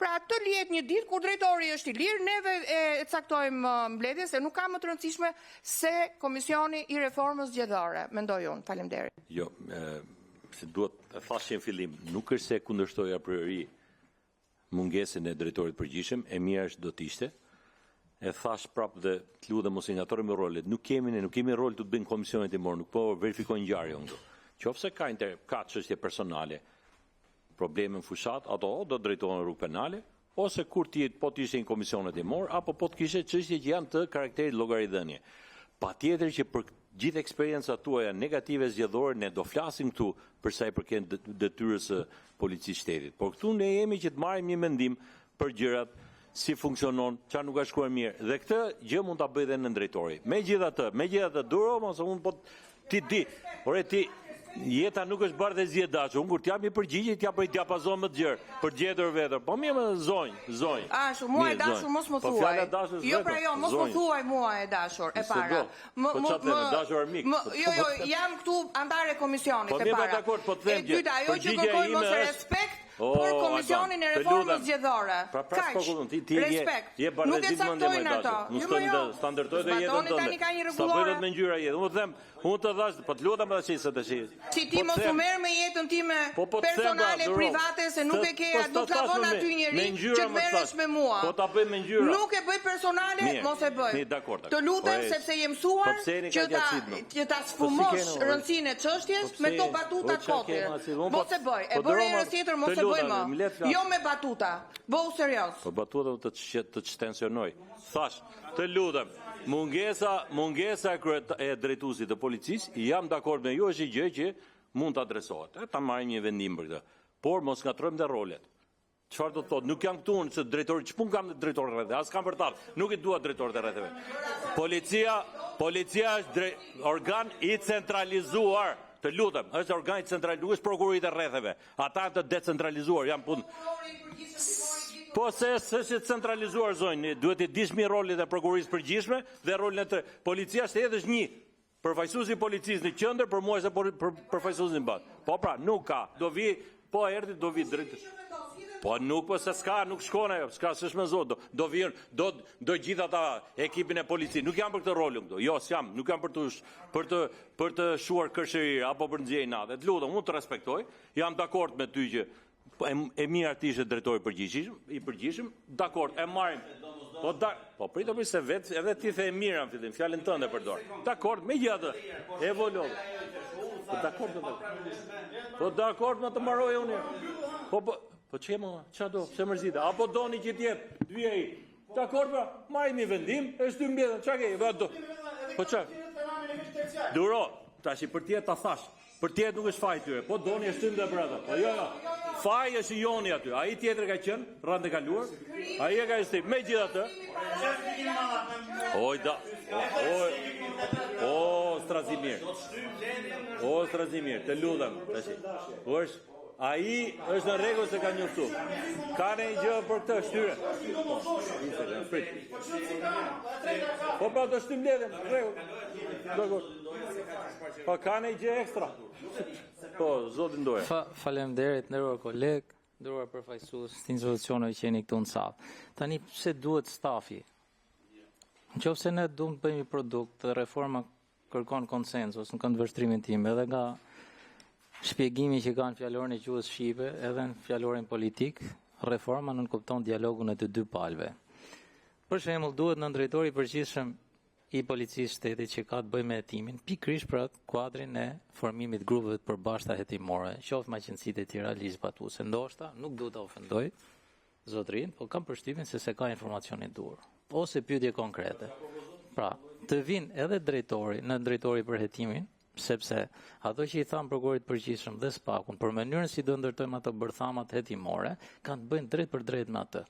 Pra të lihet një ditë kur drejtori është i lirë, neve e caktojmë mbledhjen, se nuk ka më të rëndësishme se Komisioni i Reformës Zgjedhore, mendoj unë. Faleminderit. Jo, se duhet të thashë në fillim, nuk është se kundërshtoj a priori mungesën e drejtorit përgjithshëm, e mira është do të ishte. E thash prapë dhe të lutem mos i ngatrojmë rolet. Nuk kemi rol të bëjmë komisionet e morë, nuk po verifikojnë ngjarje këtu. Qofse ka çështje personale, probleme në fushat, ato do drejtohen rrugë penale, ose kur po të ishte në komisionet e morë, apo po të kishte çështje që janë të karakterit llogaridhënie. Patjetër që për gjithë eksperiencat tuaja negative zgjedhore ne do flasim këtu për sa i përket detyrës së policisë shtetit. Por këtu ne jemi që të marrim një mendim për gjërat, si funksionon, çfarë nuk ka shkuar mirë. Dhe këtë gjë mund ta bëj edhe në drejtori. Megjithatë, duro mos unë po ti jeta nuk është bardhë e zgjedhur. Unë kur t'jap një përgjigje, t'jap për diapazon më të gjerë, për gjetur vetër. Po mirë më zonj. Mua e dashur mos më thuaj. Jo, pra jo, mos më thuaj mua e dashur, e para. Po çfarë them, dashur armik? Jo, jam këtu antare komisionit, e para. E dyta, ajo që kërkoj mos respekt për Komisionin e Reformës Zgjedhore. Kaq. Respekt. Nuk e caktojnë ato. Jo, standardoj dhe jetën tënde. Sa bëhet me ngjyra jetë. Unë të thash, po të lutem edhe çesë të shih. Si ti mos u merr me jetën time personale, private, se nuk e ke, do të lavon aty njëri që të merresh me mua. Po ta bëj me ngjyra. Nuk e bëj personale, mos e bëj. Të lutem sepse je mësuar që ta sfumosh rëndësinë e çështjes me to batuta kote. Mos e bëj. E bëre herë tjetër, mos e bëj më. Jo me batuta. Bëu serioz. Po batuta të tensionoj. Thash, të lutem. Mungesa e drejtuesit të policisë, jam dakord me ju, është një gjë që mund të adresohet. Ta marrim një vendim për këtë. Por mos ngatrojmë dhe rolet. Çfarë do të thotë? Nuk jam këtu unë se drejtori, ç'pun kam drejtori rrethë, as kam për ta. Nuk i dua drejtorët e rrethëve. Policia është organ i centralizuar. Të lutem, është organ i centralizuar, nuk është prokurorit e rrethëve. Ata të decentralizuar janë punë. Po se është centralizuar zonjë, duhet të dish mirë rolin e prokurorisë përgjithshme dhe rolin e policia shtetit është një. Përfaqësuesi i policisë në qendër për mua se përfaqësuesi në bash. Po pra, nuk ka. Do vi, po erdhi do vi drejt. Po nuk po se s'ka, nuk shkon ajo, s'është më zot. Do vjen, do gjithë ata ekipin e policisë. Nuk jam për këtë rolin këtu. Jo, s'jam, nuk jam për të shuar kërshërir apo për nxjerrje natë. Të lutem, unë të respektoj. Jam dakord me ty që e mirë ti ishe drejtori i përgjithshëm, dakord, e marrim. Po pritë për se vetë, edhe ti the e mirë në fillim, fjalën tënde përdor. Dakord, megjithatë, evolon. Po dakord, më të mbaroj unë. Po çemo, çfarë do? Pse mërzite? Apo doni që të jetë dy ai? Dakord, pra, marrim një vendim, është dy mbledhje. Çka ke? Po çfarë? Duro, tash për ti ta thash. Për tjetë nuk është faj tyre, po doni e shtym dhe brada. Po jo, faj është joni aty. Ai tjetër ka qenë, rrande kaluar, ai e ka shtym. Megjithatë, Strazimir, të lutem, tash. Ai është në rregull se ka njoftu. Ka një gjë për këtë shtyre. Po pra do shtym mbledhjen, rregull. Po ka një gjë ekstra. Po, zoti ndoje. Faleminderit, nderuar koleg, nderuar përfaqësues të institucioneve që jeni këtu në sallë. Tani pse duhet stafi? Nëse ne duam të bëjmë një produkt, reforma kërkon konsensus në këndvështrimin tim, edhe nga shpjegimi që kanë fjalorin e gjuhës shqipe, edhe në fjalorin politik, reforma nënkupton dialogun e të dy palëve. Për shembull, duhet nëndrejtori i përgjithshëm i policisë shtetit që ka të bëjë me hetimin, pikërisht për atë kuadrin e formimit grupeve të përbashkëta hetimore, qoftë me aqënësitë e tjera ligjzbatuese. Ndoshta nuk duhet ta ofendoj zotrin, por kam përshtypjen se ka informacione dur ose pyetje konkrete. Pra, të vinë edhe drejtori për hetimin, sepse ato që i thamë prokurorit përgjithshëm dhe SPAK-un për mënyrën si do ndërtojmë ato bërthamat hetimore, kanë të bëjnë drejt për drejt me atë.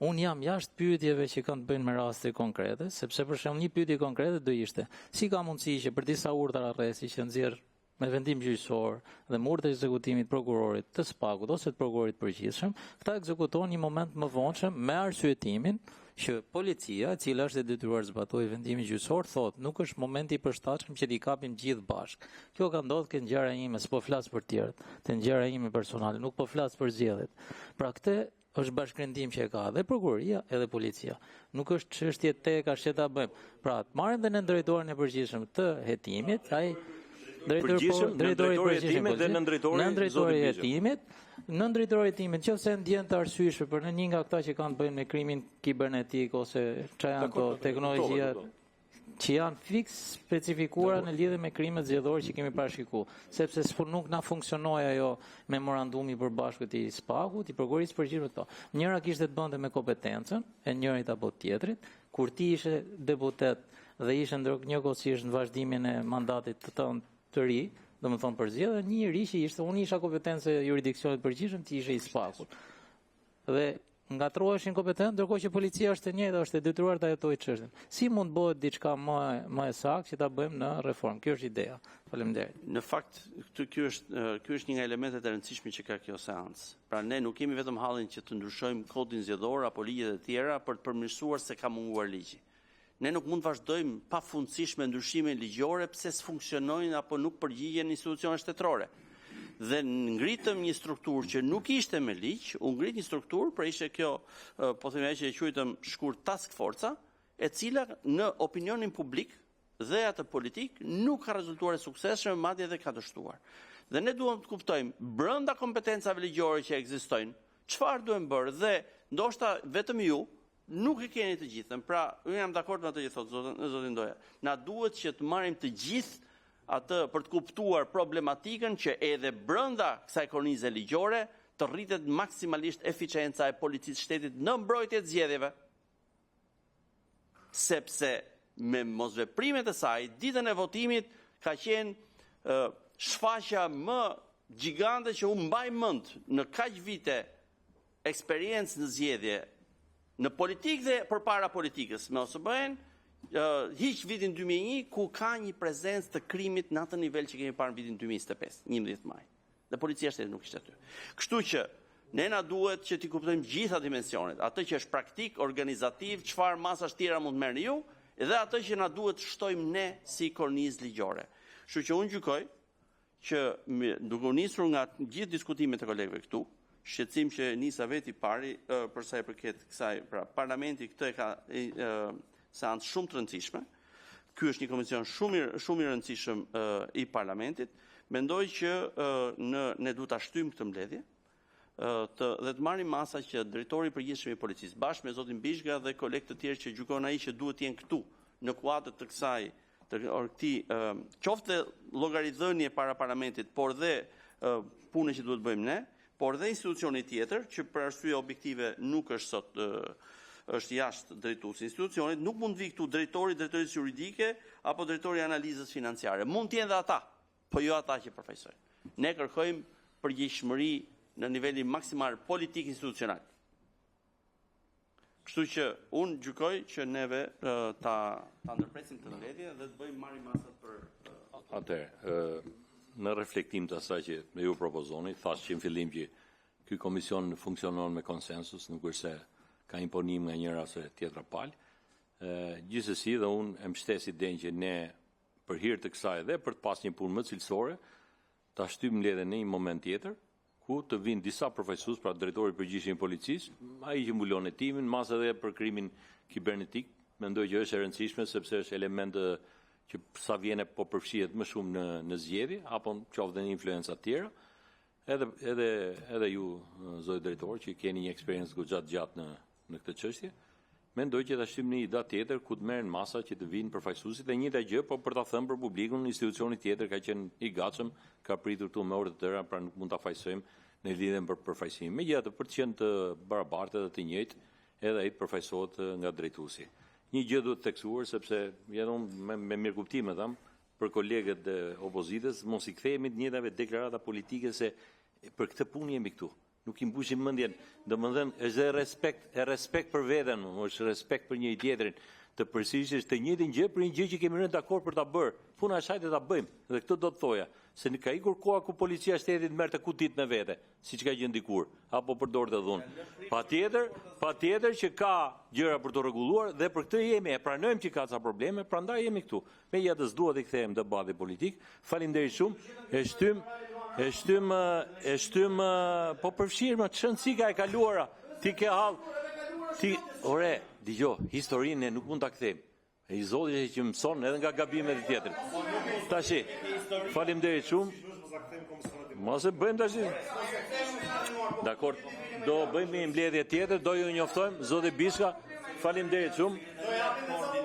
Unë jam jashtë pyetjeve që kanë të bëjnë me raste konkrete, sepse për shembull një pyetje konkrete do ishte, si ka mundësi që për disa urdhra arresti që nxjerr me vendim gjyqësor dhe me urdhër ekzekutimit prokurorit të SPAK-ut ose të prokurorit përgjithshëm, këta ekzekutohen një moment më vonshëm me arsyetimin që policia, e cila është e detyruar të zbatojë vendimin gjyqësor, thotë nuk është momenti i përshtatshëm që t'i kapim gjithë bashkë. Kjo ka ndodhur ke ngjarja ime, s'po flas për tjerët, te ngjarja ime personale, nuk po flas për zgjedhjet. Pra këtë është bashkërendim që e ka edhe prokuroria edhe policia. Nuk është çështje tek as që ta bëjmë. Pra, marrim dhe në drejtorin e përgjithshëm të hetimit, ai drejtori i hetimit dhe në drejtori i hetimit, nëse ndjen të arsyeshme për në një nga këta që kanë të bëjnë me krimin kibernetik ose çfarë janë ato teknologjia që janë fiks specifikuara në lidhje me krimet zgjedhore që kemi parashikuar, sepse nuk na funksionoi ajo memorandumi i përbashkët i SPAK-ut, i prokurorisë përgjithshme këto. Njëra kishte të bënte me kompetencën e njërit apo tjetrit, kur ti ishe deputet dhe ishe njëkohësisht në vazhdimin e mandatit të ri, domethënë për zgjedhje, një njerëz që ishte, unë isha kompetencë e jurisdiksionit përgjithshëm, ti ishe i SPAK-ut. Dhe ngatroheshin kompetent, ndërkohë që policia është e njëjta, është e detyruar ta jetojë çështjen. Si mund bëhet diçka më e saktë që ta bëjmë në reformë? Kjo është ideja. Faleminderit. Në fakt, ky është një nga elementet e rëndësishme që ka kjo seancë. Pra ne nuk kemi vetëm hallin që të ndryshojmë kodin zgjedhor apo ligjet e tjera për të përmirësuar se ka munguar ligji. Ne nuk mund të vazhdojmë pafundësisht me ndryshime ligjore pse s'funksionojnë apo nuk përgjigjen institucionet shtetërore. Dhe ngritëm një strukturë që nuk ishte me ligj, u ngrit një strukturë, pra ishte kjo, po themi që e quajtëm shkurt task forca, e cila në opinionin publik dhe atë politik nuk ka rezultuar e suksesshme, madje edhe ka dështuar. Dhe ne duam të kuptojmë brenda kompetencave ligjore që ekzistojnë, çfarë duhem bërë dhe ndoshta vetëm ju nuk e keni të gjithën. Pra, unë jam dakord me atë që thotë zoti Ndoja. Na duhet që të marrim të gjithë atë për të kuptuar problematikën që edhe brenda kësaj kornize ligjore të rritet maksimalisht eficienca e policisë shtetit në mbrojtje të zgjedhjeve. Sepse me mosveprimet e saj, ditën e votimit ka qenë shfaqja më gjigante që u mbaj mend në kaq vite eksperiencë në zgjedhje në politikë dhe përpara politikës, me OSBE-n, hiq vitin 2001 ku ka një prezencë të krimit në atë nivel që kemi parë në vitin 2025, 11 maj. Dhe policia shtetit nuk ishte aty. Kështu që ne na duhet që t'i kuptojmë gjitha dimensionet, atë që është praktik, organizativ, çfarë masash tjera mund të merrni ju, dhe atë që na duhet shtojmë ne si kornizë ligjore. Kështu që unë gjykoj që duke u nisur nga gjithë diskutimet e kolegëve këtu, shqetësim që nisa veti pari për sa i përket kësaj, pra parlamenti këtë e ka seancë shumë të rëndësishme. Ky është një komision shumë i rëndësishëm i parlamentit. Mendoj që ne duhet ta shtyjmë këtë mbledhje dhe të marrim masa që drejtori i përgjithshëm i policisë bashkë me zotin Bishga dhe kolegë të tjerë që gjykon ai që duhet të jenë këtu në kuadër të këtij qoftë llogaridhënie para parlamentit, por dhe punën që duhet bëjmë ne, por dhe institucioni tjetër që për arsye objektive nuk është sot është jashtë drejtuesi i institucionit, nuk mund të vi këtu drejtorisë juridike apo drejtori i analizës financiare. Mund të jenë dhe ata, po jo ata që përfaqësojnë. Ne kërkojmë përgjegjësimë në nivelin maksimal politik institucional. Kështu që unë gjykoj që neve ta ndërpresim këtë mbledhje dhe të bëjmë marrje masat për Atëherë, në reflektim të asaj që me ju propozoni, thash që në fillim që ky komision funksionon me konsensus, nuk është se ka imponim nga njëra ose tjetra palë. Gjithsesi dhe unë e mbështes idenë që ne për hir të kësaj dhe për të pas një punë më cilësore, ta shtyjmë mbledhjen në një moment tjetër, ku të vinë disa përfaqësues, pra drejtori i përgjithshëm i policisë, ai që mbulon hetimin, mas edhe për krimin kibernetik, mendoj që është e rëndësishme sepse është element që sa vjene po përfshihet më shumë në zgjedhje, apo qoftë dhe një influenca tjera, edhe ju, zoti drejtor, që keni një eksperiencë goxha të gjatë në këtë çështje, mendoj që ta shtyjmë në një datë tjetër ku të merren masa që të vinë përfaqësuesit dhe njëjta gjë, po për ta thënë për publikun, institucioni tjetër ka qenë i gatshëm, ka pritur këtu me orë të tëra, pra nuk mund ta fajsojmë në lidhje me përfaqësimin. Megjithatë, për të qenë të barabartë dhe të njëjtë, edhe ai të përfaqësohet nga drejtuesi. Një gjë duhet të theksuar sepse unë me mirëkuptim e tham për kolegët e opozitës, mos i kthehemi të njëjtave deklarata politike se për këtë punë jemi këtu. Nuk i mbushim mendjen, domethënë është respekt për veten, është respekt për njëri tjetrin, të përsërisësh të njëjtin gjë për një gjë që kemi rënë dakord për ta bërë. Puna është hajde ta bëjmë. Dhe këtë do të thoja, se ka ikur koha ku policia e shtetit merrte kutit me vete, siç ka gjendë dikur, apo përdorte dhunë. Patjetër që ka gjëra për të rregulluar dhe për këtë jemi, e pranojmë që ka ca probleme, prandaj jemi këtu. Megjithatë s'duhet të kthehemi debati politik. Faleminderit shumë. E shtym po përfshirë më çëndësika e kaluara. ti ke hall. Ti, ore, dëgjoj, historinë nuk mund ta kthejmë. E i Zoti që mëson edhe nga gabimet e tjetër. Tashi, faleminderit shumë. Mos e bëjmë tash. Dakor, do bëjmë një mbledhje tjetër, do ju njoftojmë, zoti Bishka, faleminderit shumë.